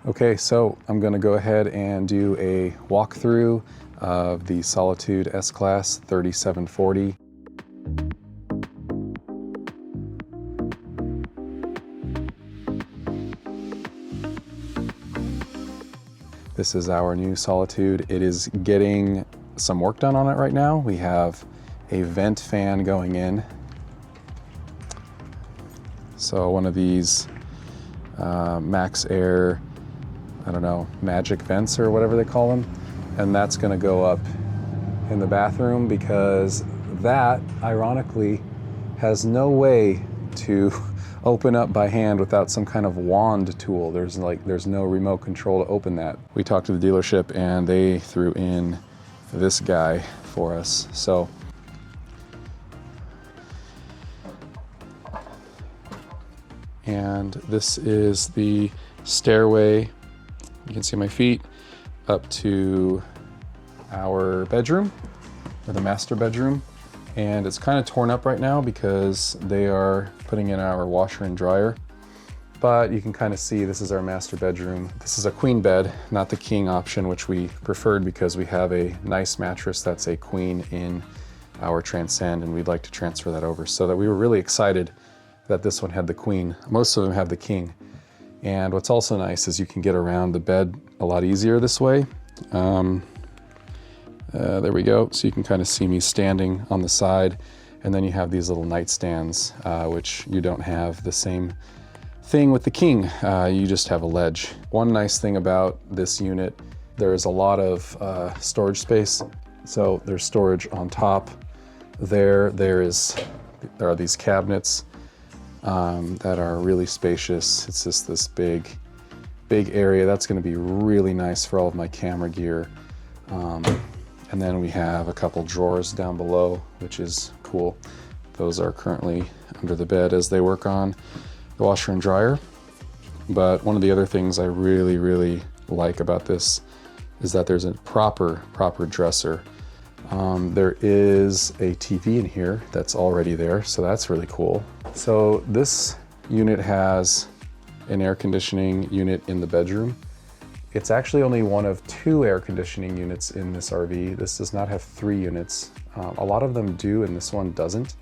Okay, so I'm going to go ahead and do a walkthrough of the Solitude S-Class 3740. This is our new Solitude. It is getting some work done on it right now. We have a vent fan going in. So one of these Max Air, I don't know, magic vents or whatever they call them. And that's gonna go up in the bathroom because that, ironically, has no way to open up by hand without some kind of wand tool. There's no remote control to open that. We talked to the dealership and they threw in this guy for us. So and this is the stairway, you can see my feet, up to our bedroom, or the master bedroom. And it's kind of torn up right now because they are putting in our washer and dryer. But you can kind of see this is our master bedroom. This is a queen bed, not the king option, which we preferred because we have a nice mattress that's a queen in our Transcend, and we'd like to transfer that over. So that we were really excited that this one had the queen. Most of them have the king. And what's also nice is you can get around the bed a lot easier this way. There we go. So you can kind of see me standing on the side, and then you have these little nightstands, which you don't have the same thing with the king. You just have a ledge. One nice thing about this unit, there is a lot of storage space. So there's storage on top. There are these cabinets that are really spacious. It's just this big area. That's going to be really nice for all of my camera gear. And then we have a couple drawers down below, which is cool. Those are currently under the bed as they work on the washer and dryer. But one of the other things I really like about this is that there's a proper dresser. There is a TV in here that's already there, so that's really cool. So this unit has an air conditioning unit in the bedroom. It's actually only one of 2 air conditioning units in this RV. This does not have 3 units. A lot of them do, and this one doesn't.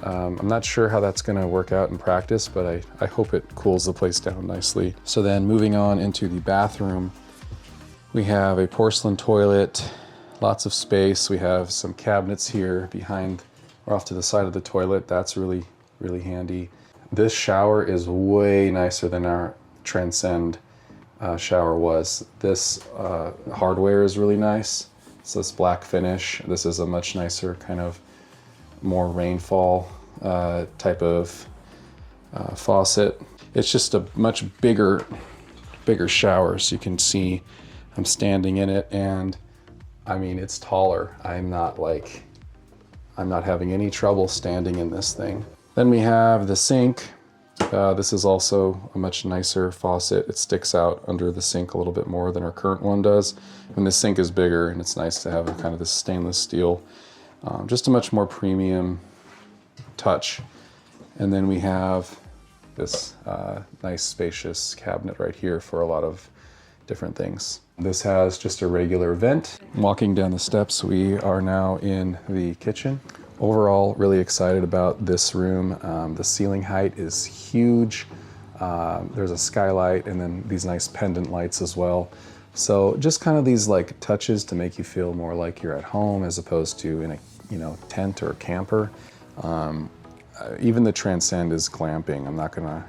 I'm not sure how that's gonna work out in practice, but I hope it cools the place down nicely. So then moving on into the bathroom, we have a porcelain toilet, lots of space. We have some cabinets here behind or off to the side of the toilet. That's really handy. This shower is way nicer than our Transcend shower was. This hardware is really nice. It's this black finish. This is a much nicer kind of more rainfall type of faucet. It's just a much bigger shower. So you can see I'm standing in it, and I mean, it's taller. I'm not having any trouble standing in this thing. Then we have the sink. This is also a much nicer faucet. It sticks out under the sink a little bit more than our current one does. And the sink is bigger, and it's nice to have a kind of this stainless steel. Just a much more premium touch. And then we have this nice spacious cabinet right here for a lot of different things. This has just a regular vent. Walking down the steps, we are now in the kitchen. Overall, really excited about this room. The ceiling height is huge. There's a skylight and then these nice pendant lights as well. So just kind of these like touches to make you feel more like you're at home as opposed to in a tent or camper. Even the Transcend is glamping. I'm not gonna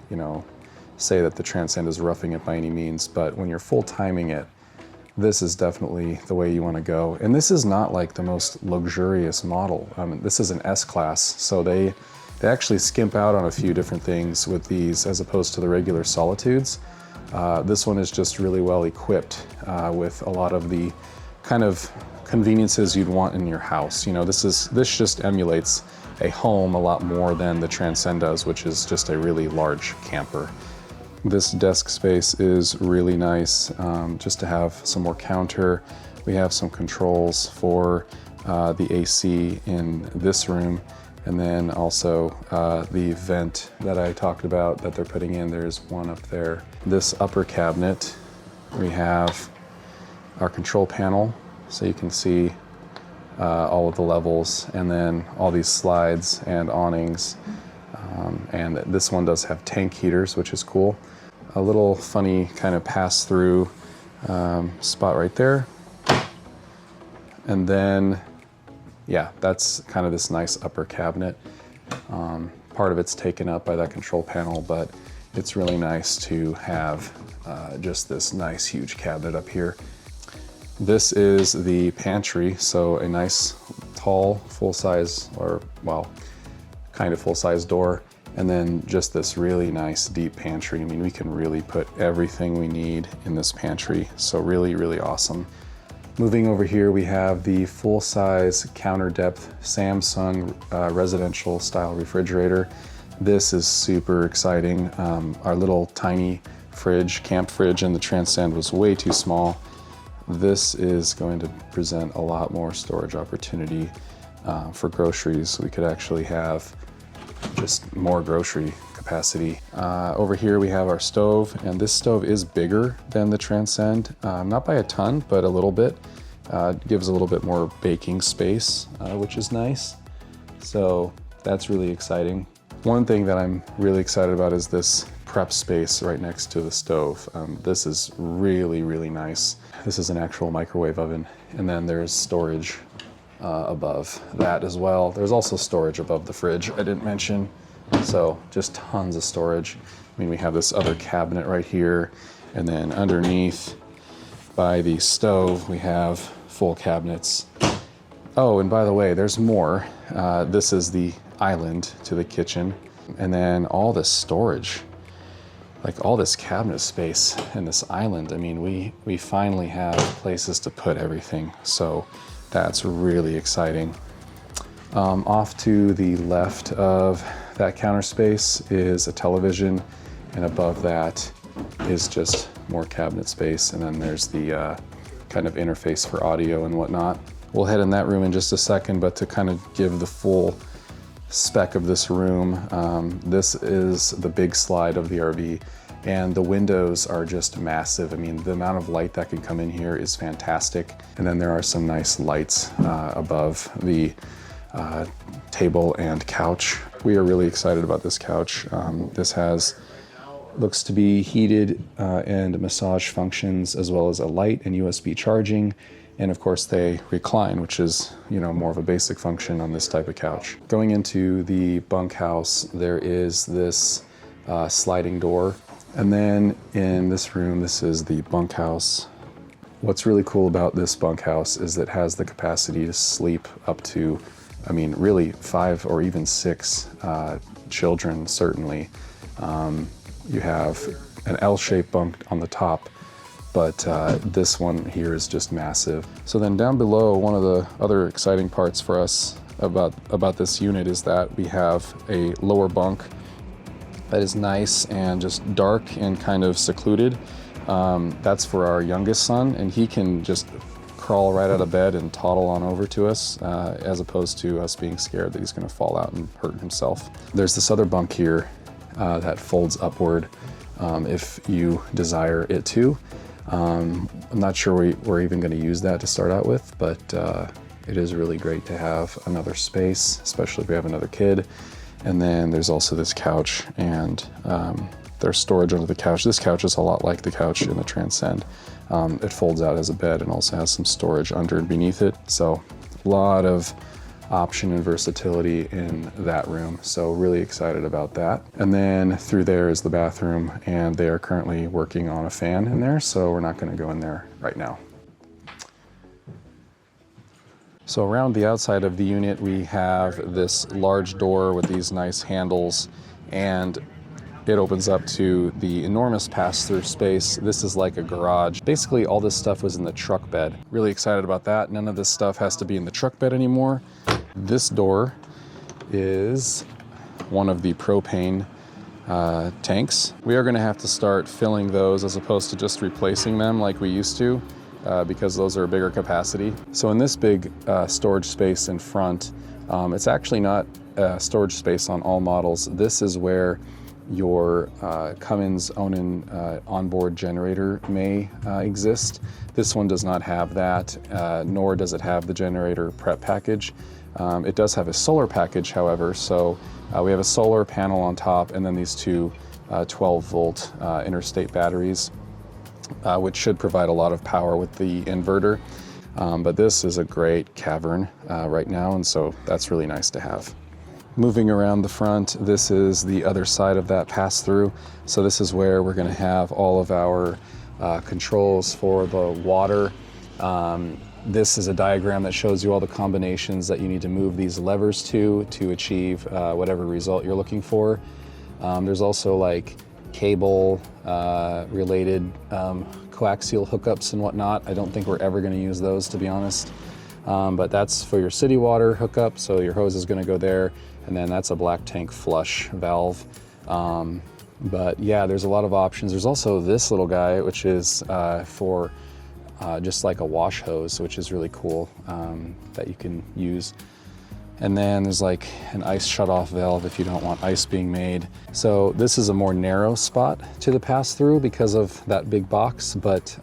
say that the Transcend is roughing it by any means, but when you're full timing it, this is definitely the way you want to go. And this is not like the most luxurious model. This is an S-Class, so they actually skimp out on a few different things with these as opposed to the regular Solitudes. This one is just really well equipped with a lot of the kind of conveniences you'd want in your house. This just emulates a home a lot more than the Transcend does, which is just a really large camper. This desk space is really nice, just to have some more counter. We have some controls for the AC in this room, and then also the vent that I talked about that they're putting in, there's one up there. This upper cabinet we have our control panel, so you can see all of the levels, and then all these slides and awnings. And this one does have tank heaters, which is cool. A little funny kind of pass-through spot right there. And then, yeah, that's kind of this nice upper cabinet. Part of it's taken up by that control panel, but it's really nice to have just this nice huge cabinet up here. This is the pantry, so a nice tall full-size, or well, kind of full-size door, and then just this really nice deep pantry. I mean, we can really put everything we need in this pantry, so really, really awesome. Moving over here, we have the full-size counter-depth Samsung residential style refrigerator. This is super exciting. Our little tiny fridge, camp fridge in the Transcend was way too small. This is going to present a lot more storage opportunity for groceries. We could actually have just more grocery capacity. Over here we have our stove, and this stove is bigger than the Transcend, not by a ton, but a little bit. It gives a little bit more baking space, which is nice. So that's really exciting. One thing that I'm really excited about is this prep space right next to the stove. This is really, really nice. This is an actual microwave oven, and then there's storage above that as well. There's also storage above the fridge I didn't mention, so just tons of storage. I mean, we have this other cabinet right here, and then underneath by the stove we have full cabinets. Oh, and by the way, there's more. This is the island to the kitchen, and then all this storage, like all this cabinet space and this island. I mean, we finally have places to put everything, so that's really exciting. Off to the left of that counter space is a television, and above that is just more cabinet space, and then there's the kind of interface for audio and whatnot. We'll head in that room in just a second, but to kind of give the full spec of this room, this is the big slide of the RV, and the windows are just massive. I mean, the amount of light that can come in here is fantastic. And then there are some nice lights above the table and couch. We are really excited about this couch. This looks to be heated and massage functions, as well as a light and USB charging. And of course they recline, which is, you know, more of a basic function on this type of couch. Going into the bunkhouse, there is this sliding door. And then in this room, this is the bunkhouse. What's really cool about this bunkhouse is that it has the capacity to sleep up to, I mean, really 5 or even 6 children, certainly. You have an L-shaped bunk on the top, but this one here is just massive. So then down below, one of the other exciting parts for us about this unit is that we have a lower bunk that is nice and just dark and kind of secluded. That's for our youngest son, and he can just crawl right out of bed and toddle on over to us, as opposed to us being scared that he's gonna fall out and hurt himself. There's this other bunk here that folds upward if you desire it to. I'm not sure we're even gonna use that to start out with, but it is really great to have another space, especially if we have another kid. And then there's also this couch, and there's storage under the couch. This couch is a lot like the couch in the Transcend. It folds out as a bed and also has some storage under and beneath it. So a lot of option and versatility in that room. So really excited about that. And then through there is the bathroom, and they are currently working on a fan in there, so we're not gonna go in there right now. So around the outside of the unit, we have this large door with these nice handles, and it opens up to the enormous pass-through space. This is like a garage. Basically, all this stuff was in the truck bed. Really excited about that. None of this stuff has to be in the truck bed anymore. This door is one of the propane tanks. We are gonna have to start filling those as opposed to just replacing them like we used to. Because those are a bigger capacity. So in this big storage space in front, it's actually not storage space on all models. This is where your Cummins Onan onboard generator may exist. This one does not have that, nor does it have the generator prep package. It does have a solar package, however, so we have a solar panel on top and then these two 12-volt interstate batteries, which should provide a lot of power with the inverter. But this is a great cavern right now, and so that's really nice to have. Moving around the front, this is the other side of that pass-through. So this is where we're going to have all of our controls for the water. This is a diagram that shows you all the combinations that you need to move these levers to achieve whatever result you're looking for. There's also like cable related coaxial hookups and whatnot. I don't think we're ever going to use those, to be honest. But that's for your city water hookup, so your hose is going to go there, and then that's a black tank flush valve. But yeah, there's a lot of options. There's also this little guy, which is for just like a wash hose, which is really cool, that you can use. And then there's like an ice shutoff valve if you don't want ice being made. So this is a more narrow spot to the pass-through because of that big box, but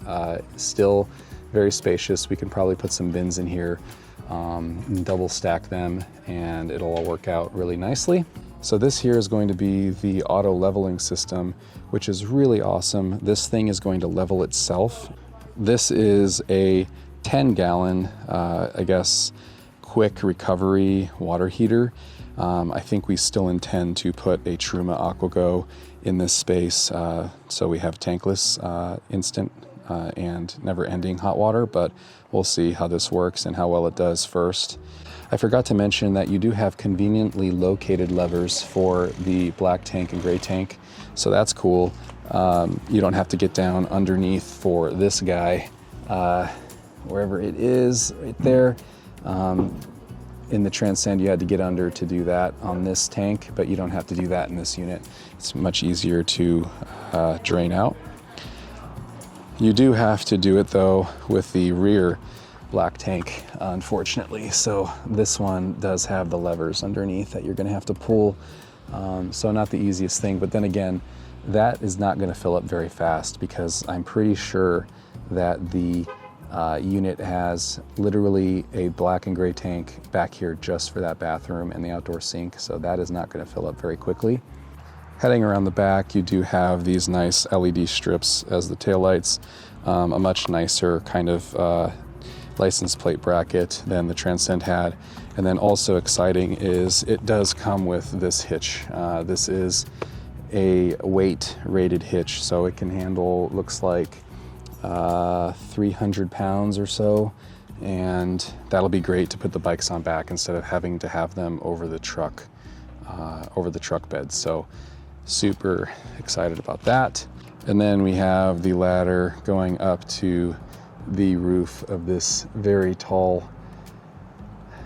still very spacious. We can probably put some bins in here, and double stack them, and it'll all work out really nicely. So this here is going to be the auto leveling system, which is really awesome. This thing is going to level itself. This is a 10-gallon, I guess, quick recovery water heater. I think we still intend to put a Truma AquaGo in this space, so we have tankless, instant, and never-ending hot water, but we'll see how this works and how well it does first. I forgot to mention that you do have conveniently located levers for the black tank and gray tank, so that's cool. You don't have to get down underneath for this guy, wherever it is, right there. In the Transcend, you had to get under to do that on this tank, but you don't have to do that in this unit. It's much easier to drain out. You do have to do it though with the rear black tank, unfortunately. So this one does have the levers underneath that you're gonna have to pull. So not the easiest thing, but then again, that is not gonna fill up very fast because I'm pretty sure that the unit has literally a black and gray tank back here just for that bathroom and the outdoor sink, so that is not going to fill up very quickly. Heading around the back, you do have these nice LED strips as the taillights, a much nicer kind of license plate bracket than the Transcend had. And then also exciting is it does come with this hitch. This is a weight rated hitch, so it can handle, looks like 300 pounds or so, and that'll be great to put the bikes on back instead of having to have them over the truck bed. So super excited about that. And then we have the ladder going up to the roof of this very tall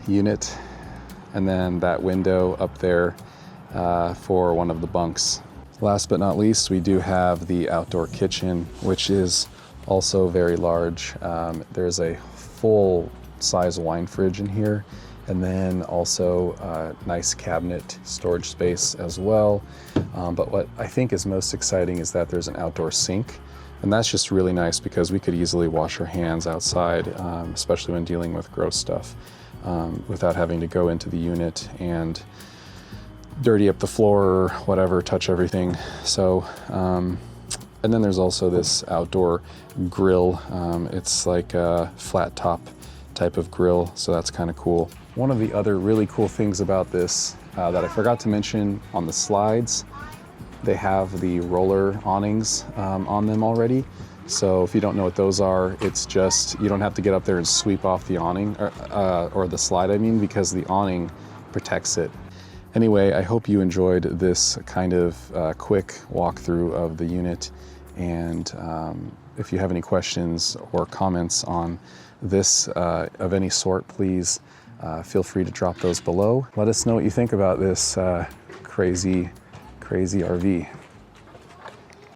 unit, and then that window up there for one of the bunks. Last but not least, we do have the outdoor kitchen, which is also very large. There's a full size wine fridge in here, and then also a nice cabinet storage space as well. But what I think is most exciting is that there's an outdoor sink, and that's just really nice because we could easily wash our hands outside, especially when dealing with gross stuff, without having to go into the unit and dirty up the floor or whatever, touch everything. So and then there's also this outdoor grill. It's like a flat top type of grill, so that's kind of cool. One of the other really cool things about this that I forgot to mention on the slides, they have the roller awnings on them already. So if you don't know what those are, it's just, you don't have to get up there and sweep off the awning, or the slide, I mean, because the awning protects it. Anyway, I hope you enjoyed this kind of quick walkthrough of the unit. And if you have any questions or comments on this of any sort, please feel free to drop those below. Let us know what you think about this crazy RV.